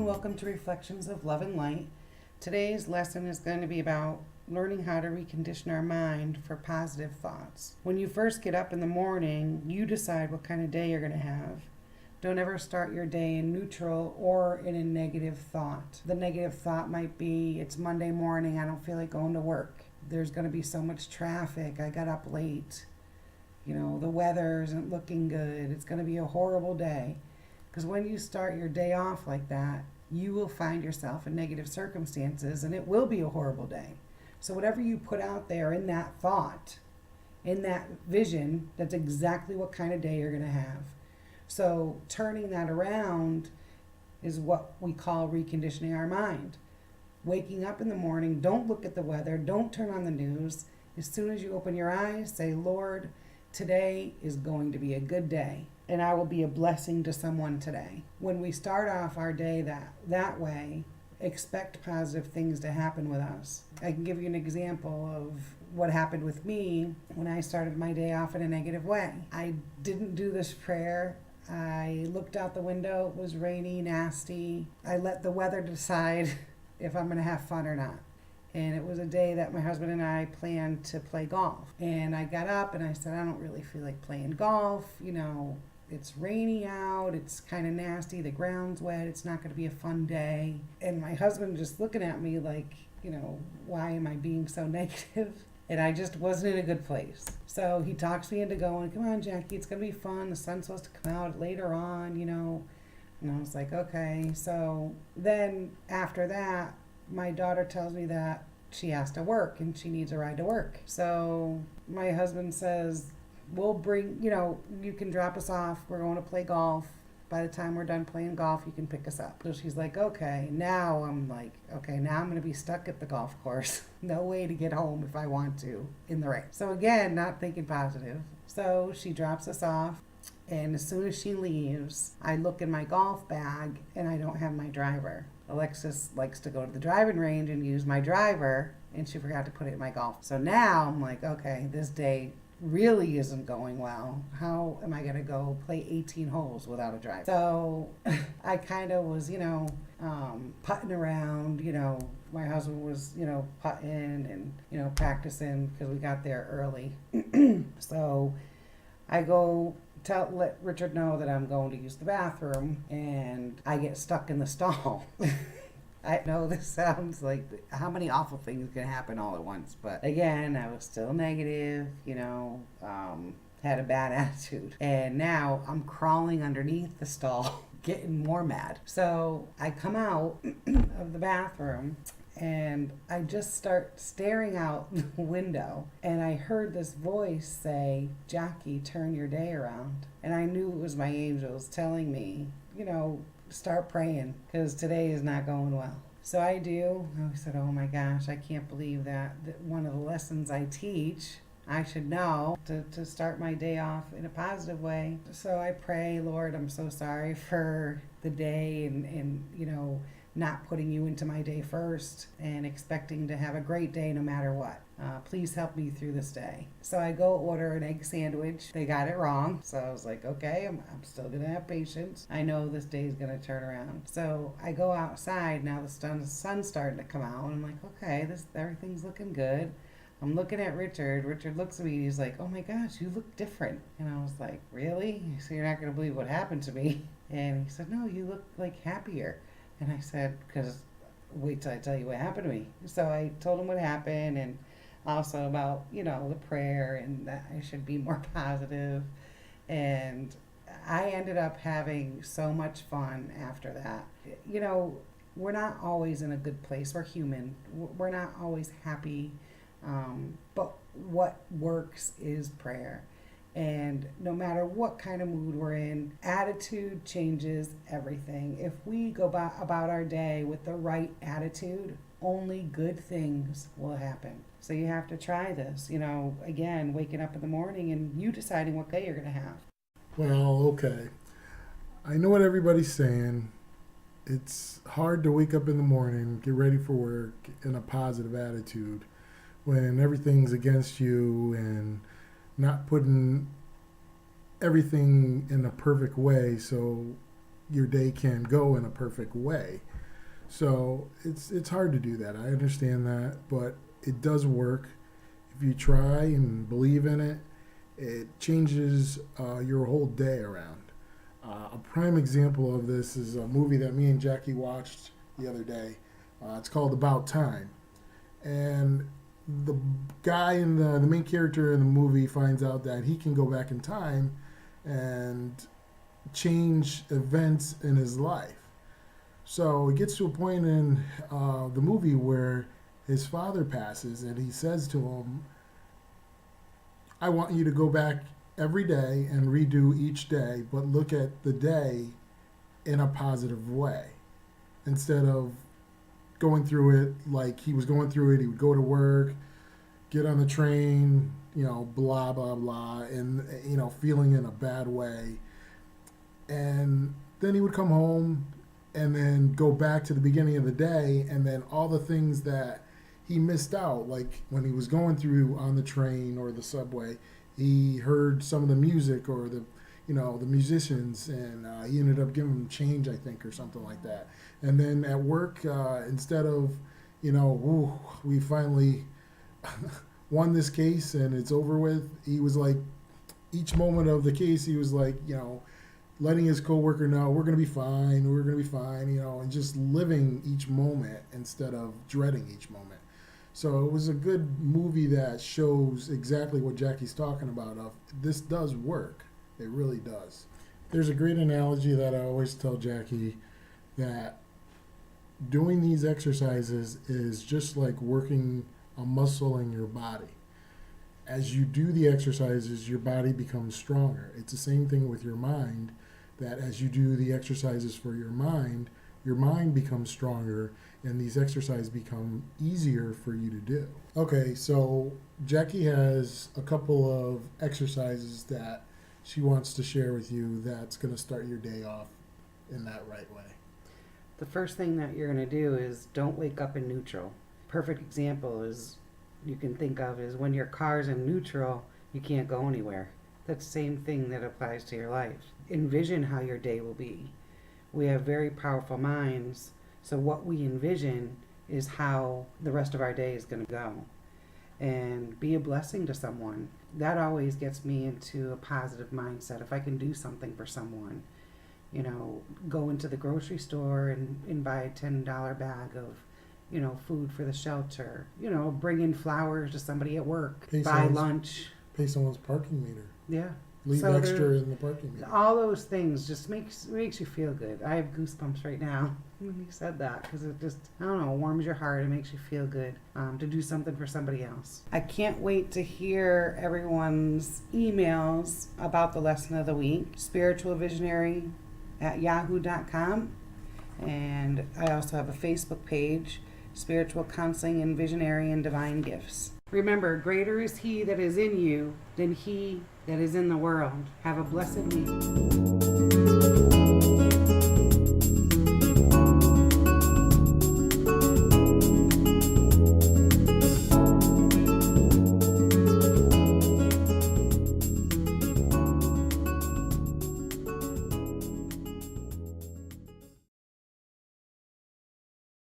welcome to Reflections of Love and Light. Today's lesson is going to be about learning how to recondition our mind for positive thoughts. When you first get up in the morning, you decide what kind of day you're going to have. Don't ever start your day in neutral or in a negative thought. The negative thought might be, it's Monday morning, I don't feel like going to work. There's going to be so much traffic, I got up late. The weather isn't looking good, it's going to be a horrible day. Because when you start your day off like that, you will find yourself in negative circumstances and it will be a horrible day. So whatever you put out there in that thought, in that vision, that's exactly what kind of day you're going to have. So turning that around is what we call reconditioning our mind. Waking up in the morning, don't look at the weather, don't turn on the news. As soon as you open your eyes, say, Lord, today is going to be a good day, and I will be a blessing to someone today. When we start off our day that way, expect positive things to happen with us. I can give you an example of what happened with me when I started my day off in a negative way. I didn't do this prayer. I looked out the window, it was rainy, nasty. I let the weather decide if I'm going to have fun or not. And it was a day that my husband and I planned to play golf. And I got up and I said, I don't really feel like playing golf. It's rainy out, it's kind of nasty, the ground's wet, it's not going to be a fun day. And my husband just looking at me like, why am I being so negative? And I just wasn't in a good place. So he talks me into going, come on, Jackie, it's going to be fun. The sun's supposed to come out later on, And I was like, okay. So then after that, my daughter tells me that she has to work and she needs a ride to work. So my husband says, we'll bring, you can drop us off. We're going to play golf. By the time we're done playing golf, you can pick us up. So she's like, okay. Now I'm like, okay, now I'm going to be stuck at the golf course. No way to get home if I want to in the rain. So again, not thinking positive. So she drops us off. And as soon as she leaves, I look in my golf bag and I don't have my driver. Alexis likes to go to the driving range and use my driver, and she forgot to put it in my golf. So now I'm like, okay, this day really isn't going well. How am I going to go play 18 holes without a driver? So I kind of was, putting around, my husband was, putting and, practicing because we got there early. So I go let Richard know that I'm going to use the bathroom, and I get stuck in the stall. I know this sounds like how many awful things can happen all at once, but again, I was still negative, had a bad attitude. And now I'm crawling underneath the stall, getting more mad. So I come out of the bathroom and I just start staring out the window, and I heard this voice say, Jackie, turn your day around. And I knew it was my angels telling me, start praying because today is not going well. So I do. I said, oh my gosh, I can't believe that one of the lessons I teach, I should know to start my day off in a positive way. So I pray, Lord, I'm so sorry for the day and not putting you into my day first and expecting to have a great day no matter what. Please help me through this day. So I go order an egg sandwich. They got it wrong. So I was like, okay, I'm still going to have patience. I know this day is going to turn around. So I go outside. Now the sun's starting to come out. And I'm like, okay, everything's looking good. I'm looking at Richard. Richard looks at me and he's like, oh my gosh, you look different. And I was like, really? So you're not going to believe what happened to me? And he said, no, you look like happier. And I said, because wait till I tell you what happened to me. So I told him what happened, and also about, the prayer and that I should be more positive. And I ended up having so much fun after that. We're not always in a good place. We're human. We're not always happy. But what works is prayer. And no matter what kind of mood we're in, attitude changes everything. If we go about our day with the right attitude, only good things will happen. So you have to try this, again, waking up in the morning and you deciding what day you're going to have. Well, okay. I know what everybody's saying. It's hard to wake up in the morning, get ready for work in a positive attitude when everything's against you and not putting everything in a perfect way so your day can go in a perfect way. So it's hard to do that. I understand that, but it does work. If you try and believe in it, it changes your whole day around. A prime example of this is a movie that me and Jackie watched the other day. It's called About Time. And the guy in the main character in the movie finds out that he can go back in time and change events in his life. So it gets to a point in the movie where his father passes and he says to him, I want you to go back every day and redo each day, but look at the day in a positive way. Instead of going through it like he was going through it, he would go to work, get on the train, blah, blah, blah, and, feeling in a bad way. And then he would come home and then go back to the beginning of the day, and then all the things that he missed out, like when he was going through on the train or the subway, he heard some of the music or the musicians, and he ended up giving them change, I think, or something like that. And then at work, instead of, we finally won this case and it's over with, he was like, each moment of the case, he was like, letting his coworker know we're going to be fine, and just living each moment instead of dreading each moment. So it was a good movie that shows exactly what Jackie's talking about. Of this does work. It really does. There's a great analogy that I always tell Jackie, that doing these exercises is just like working a muscle in your body. As you do the exercises, your body becomes stronger. It's the same thing with your mind, that as you do the exercises for your mind becomes stronger, and these exercises become easier for you to do. Okay, so Jackie has a couple of exercises that she wants to share with you that's going to start your day off in that right way. The first thing that you're going to do is don't wake up in neutral. Perfect example is you can think of is when your car's in neutral, you can't go anywhere. That's the same thing that applies to your life. Envision how your day will be. We have very powerful minds, so what we envision is how the rest of our day is going to go. And be a blessing to someone. That always gets me into a positive mindset. If I can do something for someone, go into the grocery store and buy a $10 bag of, food for the shelter, bring in flowers to somebody at work, buy lunch. Pay someone's parking meter. Yeah. Leave extra in the parking meter. All those things just makes you feel good. I have goosebumps right now when you said that, because it just, warms your heart. It makes you feel good to do something for somebody else. I can't wait to hear everyone's emails about the lesson of the week. spiritualvisionary@yahoo.com. And I also have a Facebook page, Spiritual Counseling and Visionary and Divine Gifts. Remember, greater is He that is in you than he that is in the world. Have a blessed week.